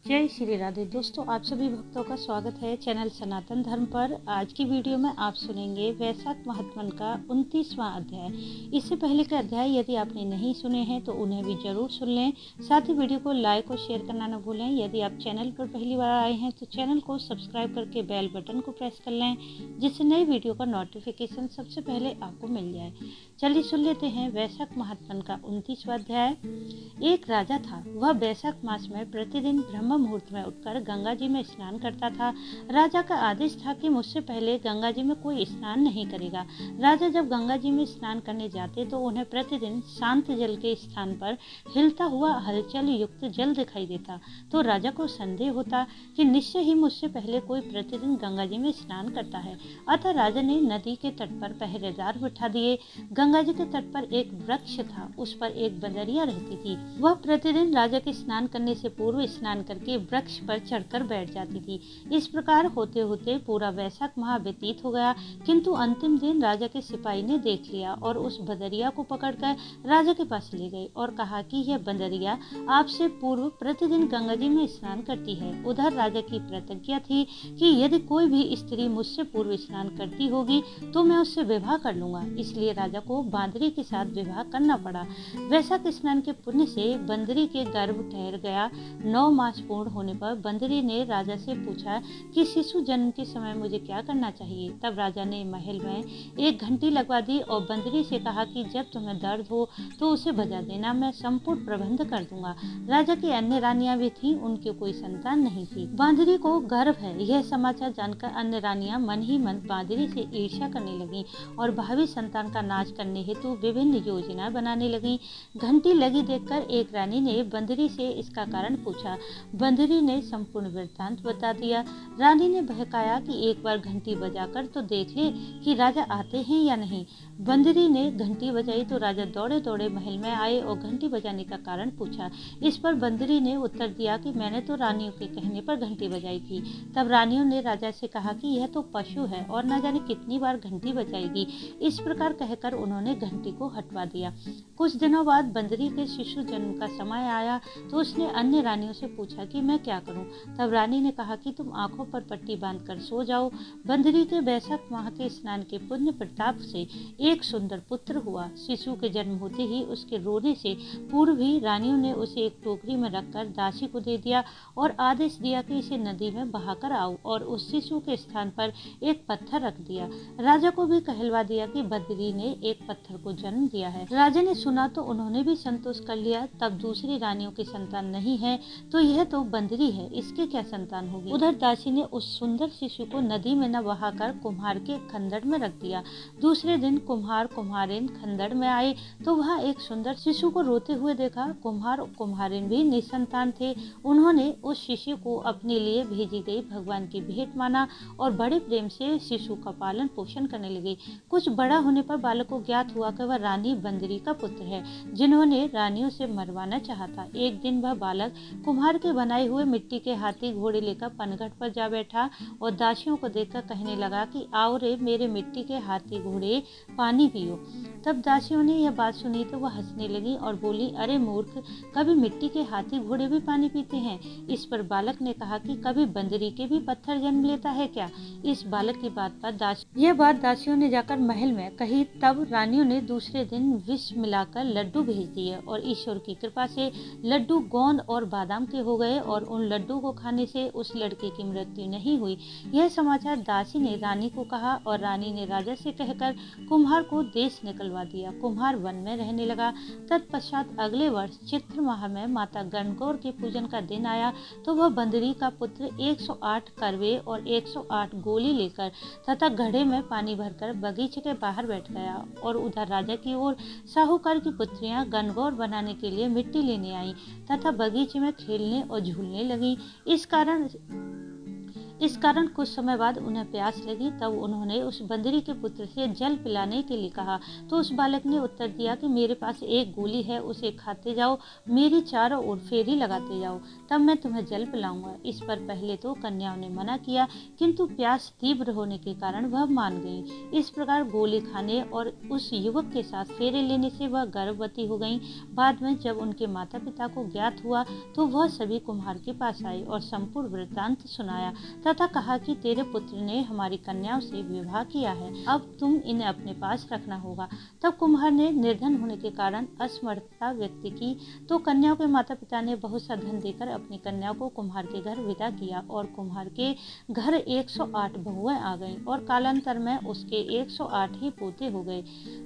जय श्री राधे। दोस्तों, आप सभी भक्तों का स्वागत है चैनल सनातन धर्म पर। आज की वीडियो में आप सुनेंगे वैशाख महात्मन का 29वां अध्याय। इससे पहले के अध्याय यदि आपने नहीं सुने हैं तो उन्हें भी जरूर सुन लें। साथ ही वीडियो को लाइक और शेयर करना न भूलें। यदि आप चैनल पर पहली बार आए हैं तो चैनल को सब्सक्राइब करके बेल बटन को प्रेस कर लें, जिससे नई वीडियो का नोटिफिकेशन सबसे पहले आपको मिल जाए। चलिए सुन लेते हैं वैशाख महात्मन का 29वां अध्याय। एक राजा था। वह वैशाख मास में प्रतिदिन ब्रह्म मुहूर्त में उठकर गंगा जी में स्नान करता था। राजा का आदेश था कि मुझसे पहले गंगा जी में कोई स्नान नहीं करेगा। राजा जब गंगा जी में स्नान करने जाते तो उन्हें प्रतिदिन शांत जल के स्थान पर हिलता हुआ हलचल युक्त जल दिखाई देता। तो राजा को संदेह होता कि निश्चय ही मुझसे पहले कोई प्रतिदिन गंगा जी में स्नान करता है। अतः राजा ने नदी के तट पर पहरेदार बिठा दिए। गंगा जी के तट पर एक वृक्ष था, उस पर एक बंदरिया रहती थी। वह प्रतिदिन राजा के स्नान करने से पूर्व स्नान करके वृक्ष पर चढ़कर बैठ जाती थी। इस प्रकार होते होते पूरा वैशाख माह व्यतीत हो गया, किंतु अंतिम दिन राजा के सिपाही ने देख लिया और उस बंदरिया को पकड़कर राजा के पास ले गए और कहा कि यह बंदरिया आपसे पूर्व प्रतिदिन गंगा जी में स्नान करती है। उधर राजा की प्रतिज्ञा थी कि यदि कोई भी स्त्री मुझसे पूर्व स्नान करती होगी तो मैं उससे विवाह कर लूंगा। इसलिए राजा को बांदरी के साथ विवाह करना पड़ा। वैशाख स्नान के पुण्य से बंदरी के गर्भ ठहर गया। 9 मास पूर्ण होने पर बंदरी ने राजा से पूछा कि शिशु जन्म के समय मुझे क्या करना चाहिए। तब राजा ने महल में एक घंटी लगवा दी और बंदरी से कहा कि जब तुम्हें दर्द हो तो उसे बजा देना, मैं संपूर्ण प्रबंध कर दूंगा। राजा की अन्य रानियां भी थीं, उनकी कोई संतान नहीं थी। बांदरी को गर्भ है यह समाचार जानकर अन्य रानियां मन ही मन बांदरी से ईर्ष्या करने लगी और भावी संतान का नाश करने हेतु विभिन्न योजनाएं बनाने लगी। घंटी लगी देखकर एक रानी ने बंदरी से इसका कारण पूछा। बंदरी ने संपूर्ण वृत्तांत बता दिया। रानी ने बहकाया कि एक बार घंटी बजाकर तो देख ले कि राजा आते हैं या नहीं। बंदरी ने घंटी बजाई तो राजा दौड़े दौड़े महल में आए और घंटी बजाने का कारण पूछा। इस पर बंदरी ने उत्तर दिया कि मैंने तो रानियों के कहने पर घंटी बजाई थी। तब रानियों ने राजा से कहा कि यह तो पशु है और न जाने कितनी बार घंटी बजाएगी। इस प्रकार कहकर उन्होंने घंटी को हटवा दिया। कुछ दिनों बाद बंदरी के शिशु जन्म का समय आया तो उसने अन्य रानियों से पूछा कि मैं क्या करूं। तब रानी ने कहा कि तुम आंखों पर पट्टी बांधकर सो जाओ। बंदरी के वैशाख माह के स्नान के पुण्य प्रताप से एक सुंदर पुत्र हुआ। शिशु के जन्म होते ही उसके रोने से पूर्व ही रानियों ने उसे एक टोकरी में रखकर दासी को दे दिया और आदेश दिया कि इसे नदी में बहाकर आओ और उस शिशु के स्थान पर एक पत्थर रख दिया। राजा को भी कहलवा दिया कि बंदरी ने एक पत्थर को जन्म दिया है। राजा ने सुना तो उन्होंने भी संतोष कर लिया। तब दूसरी रानियों की संतान नहीं है तो यह तो बंदरी है, इसके क्या संतान होगी। उधर दासी ने उस सुंदर शिशु को नदी में न बहाकर कुम्हार के खंदड़ में रख दिया। दूसरे दिन कुम्हार कुम्हारिन खंदड़ में आए तो वहाँ एक सुंदर शिशु को रोते हुए देखा। कुम्हार कुम्हारिन भी निसंतान थे। उन्होंने उस शिशु को अपने लिए भेजी गई भगवान की भेंट माना और बड़े प्रेम से शिशु का पालन पोषण करने लगे। कुछ बड़ा होने पर बालक को ज्ञात हुआ कि वह रानी बंदरी का पुत्र है, जिन्होंने रानियों से मरवाना चाहा था। एक दिन वह बालक कुम्हार के बनाए हुए मिट्टी के हाथी घोड़े लेकर पनघट पर जा बैठा और दासियों को देखकर कहने लगा कि आओ रे मेरे मिट्टी के हाथी घोड़े, पानी पियो। तब दासियों ने यह बात सुनी तो वह हंसने लगी और बोली, अरे मूर्ख, कभी मिट्टी के हाथी घोड़े भी पानी पीते हैं। इस पर बालक ने कहा कि कभी बंदरी के भी पत्थर जन्म लेता है क्या। इस बालक की बात पर यह बात दासियों ने जाकर महल में कही। तब रानियों ने दूसरे दिन विष मिलाकर लड्डू भेज दिए और ईश्वर की कृपा से लड्डू गोंद और बादाम के हो गए और उन लड्डू को खाने से उस लड़के की मृत्यु नहीं हुई। यह समाचार दासी ने रानी को कहा और रानी ने राजा से कहकर कुम्हार को देश निकलवा दिया। कुम्हार वन में रहने लगा। तत्पश्चात अगले वर्ष चित्र माह में माता गणगौर के पूजन का दिन आया तो वह बंदरी का पुत्र 108 करवे और 108 गोली लेकर तथा घड़े में पानी भरकर बगीचे के बाहर बैठ गया और उधर राजा की ओर साहूकार की पुत्रियां गणगौर बनाने के लिए मिट्टी लेने आईं तथा बगीचे में खेलने और झूलने लगी। इस कारण कुछ समय बाद उन्हें प्यास लगी। तब उन्होंने उस बंदरी के पुत्र से जल पिलाने के लिए कहा। तो उस बालक ने उत्तर दिया कि मेरे पास एक गोली है, उसे खाते जाओ, मेरी चारों ओर फेरी लगाते जाओ, तब मैं तुम्हें जल पिलाऊंगा। इस पर पहले तो कन्याओं ने मना किया, किंतु प्यास तीव्र होने के कारण वह मान गई। इस प्रकार गोली खाने और उस युवक के साथ फेरे लेने से वह गर्भवती हो गईं। बाद में जब उनके माता पिता को ज्ञात हुआ तो वह सभी कुम्हार के पास आई और संपूर्ण वृत्तांत सुनाया तथा कहा कि तेरे पुत्र ने हमारी कन्याओं से विवाह किया है, अब तुम इन्हें अपने पास रखना होगा। तब कुम्हार ने निर्धन होने के कारण असमर्थता व्यक्त की। तो कन्याओं के माता पिता ने बहुत सा धन देकर अपनी कन्याओं को कुम्हार के घर विदा किया और कुम्हार के घर 108 बहुएं आ गईं और कालांतर में उसके 108 ही पोते हो गए।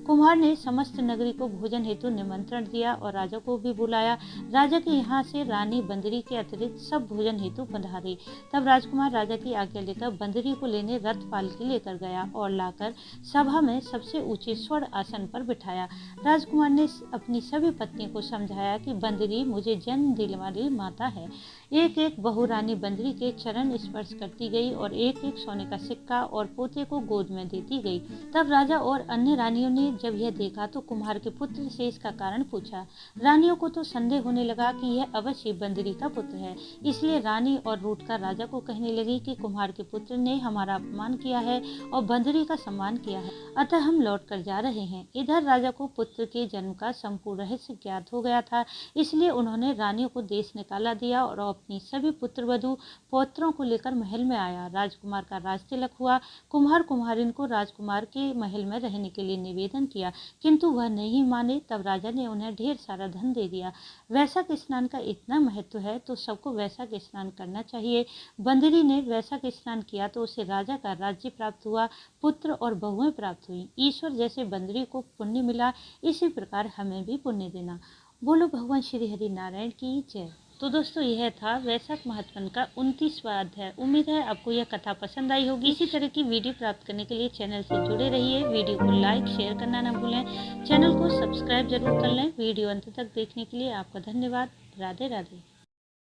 कुम्हार ने समस्त नगरी को भोजन हेतु निमंत्रण दिया और राजा को भी बुलाया। राजा के यहाँ से रानी बंदरी के अतिरिक्त सब भोजन हेतु पधारे। तब राजकुमार राजा की आज्ञा लेकर बंदरी को लेने रथ पालकी लेकर गया और लाकर सभा में सबसे ऊंचे स्वर्ण आसन पर बिठाया। राजकुमार ने अपनी सभी पत्नी को समझाया कि बंदरी मुझे जन्म देने वाली माता है। एक एक बहू रानी बंदरी के चरण स्पर्श करती गई और एक एक सोने का सिक्का और पोते को गोद में देती गई। तब राजा और अन्य रानियों ने जब यह देखा तो कुम्हार के पुत्र से इसका कारण पूछा। रानियों को तो संदेह होने लगा कि यह अवश्य बंदरी का पुत्र है, इसलिए रानी और रूठकर राजा को कहने लगी कि कुम्हार के पुत्र ने हमारा अपमान किया है और बंदरी का सम्मान किया है, अतः हम लौट कर जा रहे हैं। इधर राजा को पुत्र के जन्म का संपूर्ण रहस्य ज्ञात हो गया था, इसलिए उन्होंने रानियों को देश निकाला दिया और अपनी सभी पुत्र वधु पौत्रों को लेकर महल में आया। राजकुमार का राज तिलक हुआ। कुम्हार कुम्हारिन को राजकुमार के महल में रहने के लिए निवेदन किया, किंतु वह नहीं माने। तब राजा ने उन्हें ढेर सारा धन दे दिया। वैशाख स्नान का इतना महत्व है तो सबको वैशाख स्नान करना चाहिए। बंदरी ने वैशाख स्नान किया तो उसे राजा का राज्य प्राप्त हुआ, पुत्र और बहुएं प्राप्त हुई। ईश्वर जैसे बंदरी को पुण्य मिला, इसी प्रकार हमें भी पुण्य देना। बोलो भगवान श्री हरि नारायण की जय। तो दोस्तों यह था वैशाख महात्मन का 29वां अध्याय। उम्मीद है आपको यह कथा पसंद आई होगी। इसी तरह की वीडियो प्राप्त करने के लिए चैनल से जुड़े रहिए। वीडियो को लाइक शेयर करना ना भूलें, चैनल को सब्सक्राइब जरूर कर लें। वीडियो अंत तक देखने के लिए आपका धन्यवाद। राधे राधे।